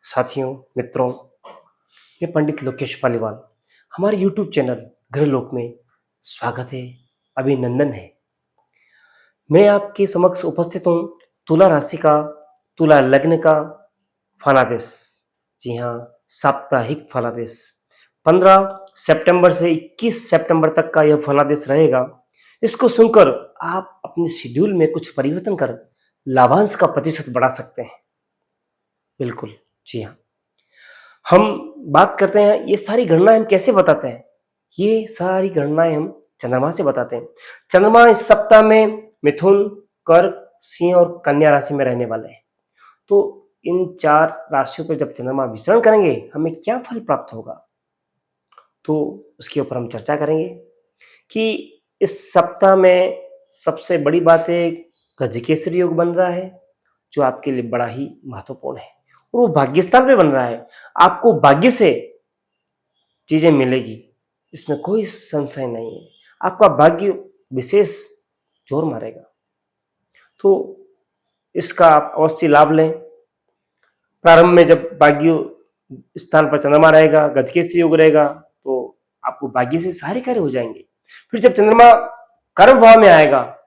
साथियों, मित्रों, मैं पंडित लोकेश पालीवाल। हमारे यूट्यूब चैनल गृहलोक में स्वागत है, अभिनंदन है। मैं आपके समक्ष उपस्थित हूँ तुला राशि का, तुला लग्न का फलादेश। जी हाँ, साप्ताहिक फलादेश 15 सितंबर से 21 सितंबर तक का यह फलादेश रहेगा। इसको सुनकर आप अपने शेड्यूल में कुछ परिवर्तन कर लाभांश का प्रतिशत बढ़ा सकते हैं। बिल्कुल, जी हाँ। हम बात करते हैं ये सारी गणनाएं हम कैसे बताते हैं। ये सारी गणनाएं हम चंद्रमा से बताते हैं। चंद्रमा इस सप्ताह में मिथुन, कर्क, सिंह और कन्या राशि में रहने वाले हैं। तो इन 4 राशियों पर जब चंद्रमा विचरण करेंगे हमें क्या फल प्राप्त होगा, तो उसके ऊपर हम चर्चा करेंगे कि इस सप्ताह में सबसे बड़ी बात है, गजकेसरी योग बन रहा है जो आपके लिए बड़ा ही महत्वपूर्ण है और वो भाग्यस्थान पे बन रहा है। आपको भाग्य से चीजें मिलेगी, इसमें कोई संशय नहीं है। आपका भाग्य विशेष जोर मारेगा, तो इसका आप अवश्य लाभ लें। प्रारंभ में जब भाग्य स्थान पर चंद्रमा रहेगा, गजकेसरी योग रहेगा, तो आपको भाग्य से सारे कार्य हो जाएंगे। फिर जब चंद्रमा कर्म भाव में आएगा,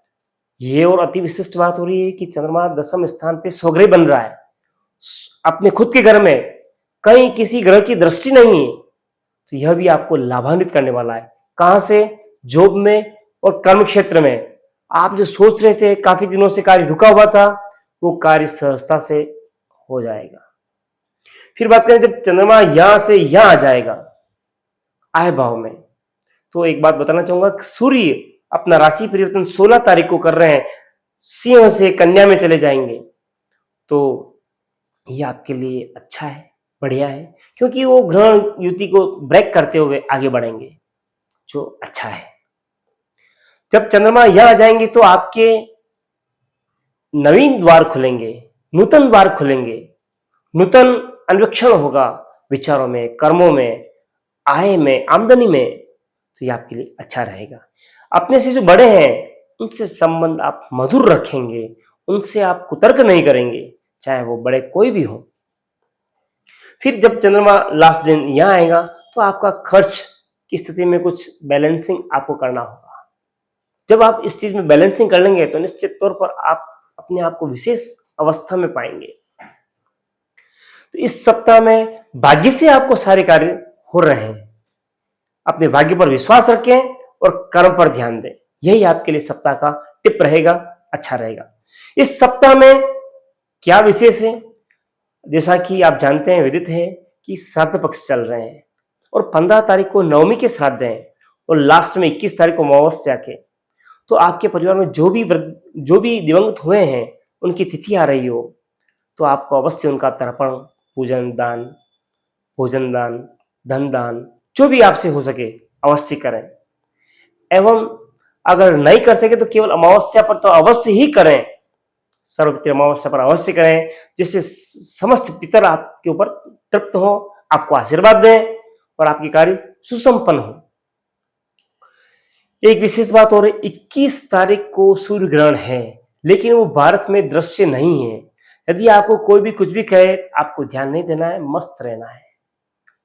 ये और अति विशिष्ट बात हो रही है कि चंद्रमा 10वें स्थान पे स्वग्रह बन रहा है, अपने खुद के घर में, कहीं किसी ग्रह की दृष्टि नहीं है। तो यह भी आपको लाभान्वित करने वाला है। कहां से? जॉब में और कर्म क्षेत्र में। आप जो सोच रहे थे, काफी दिनों से कार्य रुका हुआ था, वो कार्य सहजता से हो जाएगा। फिर बात करें जब चंद्रमा यहां से यहां आ जाएगा आय भाव में, तो एक बात बताना चाहूंगा, सूर्य अपना राशि परिवर्तन 16 तारीख को कर रहे हैं, सिंह से कन्या में चले जाएंगे। तो ये आपके लिए अच्छा है, बढ़िया है, क्योंकि वो ग्रहण युति को ब्रेक करते हुए आगे बढ़ेंगे, जो अच्छा है। जब चंद्रमा यहां आ जाएंगे तो आपके नवीन द्वार खुलेंगे, नूतन द्वार खुलेंगे, नूतन अन्वेक्षण होगा विचारों में, कर्मों में, आय में, आमदनी में। तो ये आपके लिए अच्छा रहेगा। अपने से जो बड़े हैं उनसे संबंध आप मधुर रखेंगे, उनसे आप कुतर्क नहीं करेंगे, चाहे वो बड़े कोई भी हो। फिर जब चंद्रमा लास्ट दिन यहां आएगा तो आपका खर्च की स्थिति में कुछ बैलेंसिंग आपको करना होगा। जब आप इस चीज में बैलेंसिंग कर लेंगे तो निश्चित तौर पर आप अपने आप को विशेष अवस्था में पाएंगे। तो इस सप्ताह में भाग्य से आपको सारे कार्य हो रहे हैं। अपने भाग्य पर विश्वास रखें और कर्म पर ध्यान दें। यही आपके लिए सप्ताह का टिप रहेगा, अच्छा रहेगा। इस सप्ताह में क्या विशेष है, जैसा कि आप जानते हैं, विदित है कि श्राद्ध पक्ष चल रहे हैं और 15 तारीख को नवमी के श्राद्ध हैं और लास्ट में 21 तारीख को अमावस्या के। तो आपके परिवार में जो भी दिवंगत हुए हैं उनकी तिथि आ रही हो, तो आपको अवश्य उनका तर्पण, पूजन दान, भोजन दान, धन दान, जो भी आपसे हो सके अवश्य करें। एवं अगर नहीं कर सके तो केवल अमावस्या पर तो अवश्य ही करें, सर्वपितर अमावस्या पर अवश्य करें, जिससे समस्त पितर आपके ऊपर तृप्त हो, आपको आशीर्वाद दें और आपकी कार्य सुसंपन्न हो। एक विशेष बात और 21 तारीख को सूर्य ग्रहण है, लेकिन वो भारत में दृश्य नहीं है। यदि आपको कोई भी कुछ भी कहे, आपको ध्यान नहीं देना है, मस्त रहना है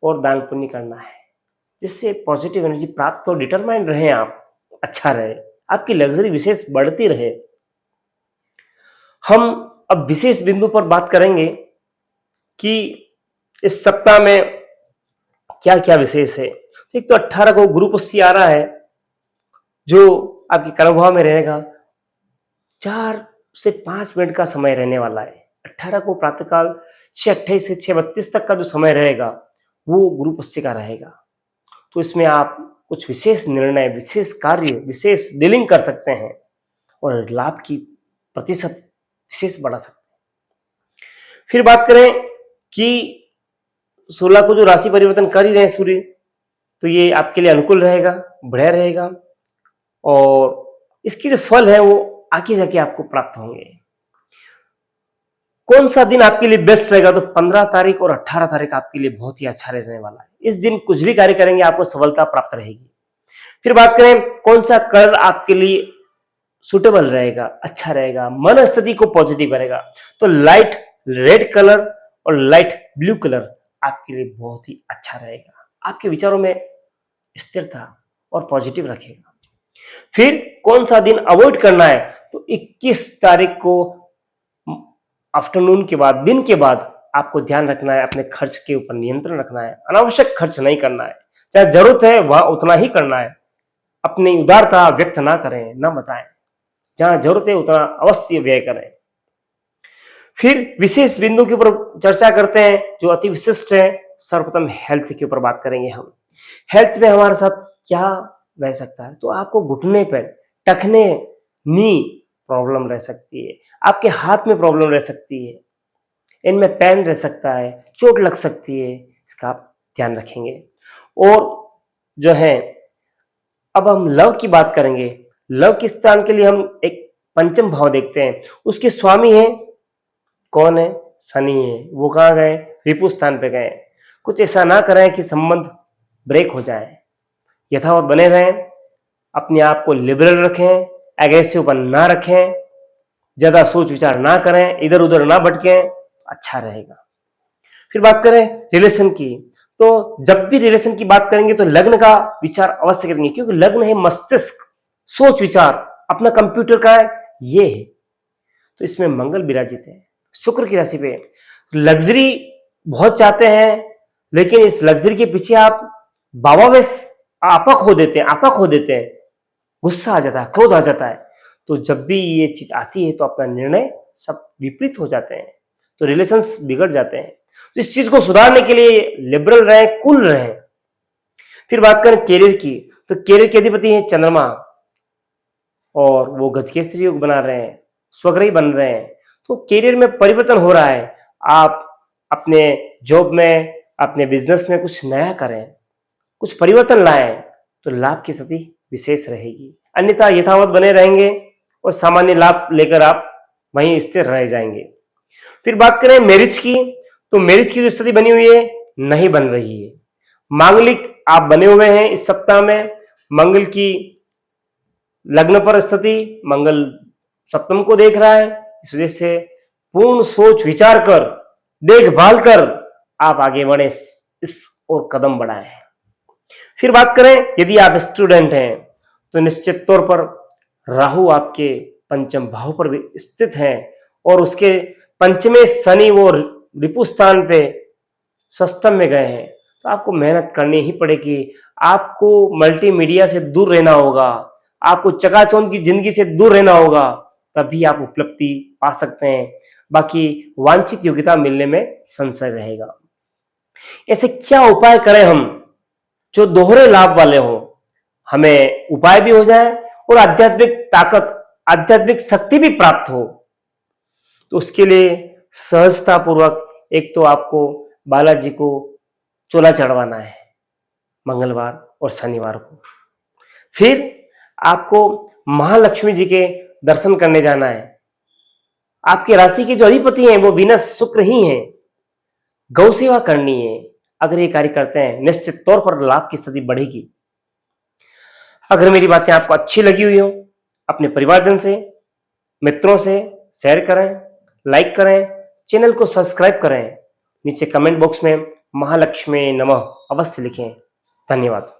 और दान पुण्य करना है, जिससे पॉजिटिव एनर्जी प्राप्त और डिटरमाइंड रहे आप, अच्छा रहे, आपकी लग्जरी विशेष बढ़ती रहे। हम अब विशेष बिंदु पर बात करेंगे कि इस सप्ताह में क्या क्या विशेष है। एक तो 18 को गुरु पुष्य आ रहा है, जो आपके कर्म भाव में रहेगा। 4 से 5 मिनट का समय रहने वाला है। 18 को प्रातःकाल 6:28 से 6:32 तक का जो समय रहेगा वो गुरु पुष्य का रहेगा। तो इसमें आप कुछ विशेष निर्णय, विशेष कार्य, विशेष डीलिंग कर सकते हैं और लाभ की प्रतिशत विशेष बढ़ा सकते हैं। फिर बात करें कि 16 को जो राशि परिवर्तन कर ही रहे हैं सूर्य, तो ये आपके लिए अनुकूल रहेगा, बढ़िया रहेगा और इसके जो फल है वो आगे जाके आपको प्राप्त होंगे। कौन सा दिन आपके लिए बेस्ट रहेगा, तो 15 तारीख और 18 तारीख आपके लिए बहुत ही अच्छा रहने वाला है। इस दिन कुछ भी कार्य करेंगे आपको सफलता प्राप्त रहेगी। फिर बात करें कौन सा कलर आपके लिए सुटेबल रहेगा, अच्छा रहेगा, मन स्थिति को पॉजिटिव करेगा, तो लाइट रेड कलर और लाइट ब्लू कलर आपके लिए बहुत ही अच्छा रहेगा, आपके विचारों में स्थिरता और पॉजिटिव रखेगा। फिर कौन सा दिन अवॉइड करना है, तो 21 तारीख को आफ्टरनून के बाद, दिन के बाद आपको ध्यान रखना है, अपने खर्च के ऊपर नियंत्रण रखना है, अनावश्यक खर्च नहीं करना है, चाहे जरूरत है वहां उतना ही करना है, अपनी उदारता व्यक्त ना करें, ना बताएं, जहां जरूरत है उतना अवश्य व्यय करें। फिर विशेष बिंदु के ऊपर चर्चा करते हैं जो अति विशिष्ट है। सर्वप्रथम हेल्थ के ऊपर बात करेंगे हम। हेल्थ में हमारे साथ क्या रह सकता है, तो आपको घुटने पर, टखने, नी प्रॉब्लम रह सकती है, आपके हाथ में प्रॉब्लम रह सकती है, इनमें पेन रह सकता है, चोट लग सकती है, इसका आप ध्यान रखेंगे। और जो है, अब हम लव की बात करेंगे। लव के स्थान के लिए हम एक पंचम भाव देखते हैं, उसके स्वामी है कौन है, शनि है। वो कहाँ गए, रिपु स्थान पे गए। कुछ ऐसा ना करें कि संबंध ब्रेक हो जाए, यथावत बने रहें, अपने आप को लिबरल रखें, एग्रेसिव ना रखें, ज्यादा सोच विचार ना करें, इधर उधर ना भटकें, अच्छा रहेगा। फिर बात करें रिलेशन की, तो जब भी रिलेशन की बात करेंगे तो लग्न का विचार अवश्य करेंगे, क्योंकि लग्न है मस्तिष्क, सोच विचार, अपना कंप्यूटर का है ये है, तो इसमें मंगल विराजित है शुक्र की राशि पे। लग्जरी बहुत चाहते हैं, लेकिन इस लग्जरी के पीछे आप भावावेश आपा खो देते हैं, गुस्सा आ जाता है, क्रोध आ जाता है। तो जब भी ये चीज आती है तो अपना निर्णय सब विपरीत हो जाते हैं, तो रिलेशंस बिगड़ जाते हैं। तो इस चीज को सुधारने के लिए लिबरल रहे, कूल रहे। फिर बात करें कैरियर की, तो कैरियर के अधिपति है चंद्रमा, और वो गजकेसरी योग बना रहे हैं, स्वग्रही बन रहे हैं, तो कैरियर में परिवर्तन हो रहा है। आप अपने जॉब में, अपने बिजनेस में कुछ नया करें, कुछ परिवर्तन लाएं, तो लाभ की स्थिति विशेष रहेगी, अन्यथा यथावत बने रहेंगे और सामान्य लाभ लेकर आप वहीं स्थिर रह जाएंगे। फिर बात करें मैरिज की, तो मैरिज की जो स्थिति बनी हुई है नहीं बन रही है। मांगलिक आप बने हुए हैं इस सप्ताह में, मंगल की लग्न पर स्थिति, मंगल सप्तम को देख रहा है, इस वजह से पूर्ण सोच विचार कर, देखभाल कर आप आगे बढ़े, इस और कदम बढ़ाएं। फिर बात करें यदि आप स्टूडेंट हैं, तो निश्चित तौर पर राहु आपके पंचम भाव पर भी स्थित हैं, और उसके पंचमे शनि वो रिपु स्थान पे सप्तम में गए हैं, तो आपको मेहनत करनी ही पड़ेगी। आपको मल्टीमीडिया से दूर रहना होगा, आपको चकाचौंध की जिंदगी से दूर रहना होगा, तभी आप उपलब्धि पा सकते हैं, बाकी वांछित योग्यता मिलने में संशय रहेगा। ऐसे क्या उपाय करें हम जो दोहरे लाभ वाले हो, हमें उपाय भी हो जाए और आध्यात्मिक ताकत, आध्यात्मिक शक्ति भी प्राप्त हो। तो उसके लिए सहजता पूर्वक एक तो आपको बालाजी को चोला चढ़वाना है मंगलवार और शनिवार को। फिर आपको महालक्ष्मी जी के दर्शन करने जाना है। आपकी राशि के जो अधिपति हैं वो विनस शुक्र ही हैं। गौ सेवा करनी है। अगर ये कार्य करते हैं निश्चित तौर पर लाभ की स्थिति बढ़ेगी। अगर मेरी बातें आपको अच्छी लगी हुई हो, अपने परिवारजन से, मित्रों से शेयर करें, लाइक करें, चैनल को सब्सक्राइब करें, नीचे कमेंट बॉक्स में महालक्ष्मी नमः अवश्य लिखें। धन्यवाद।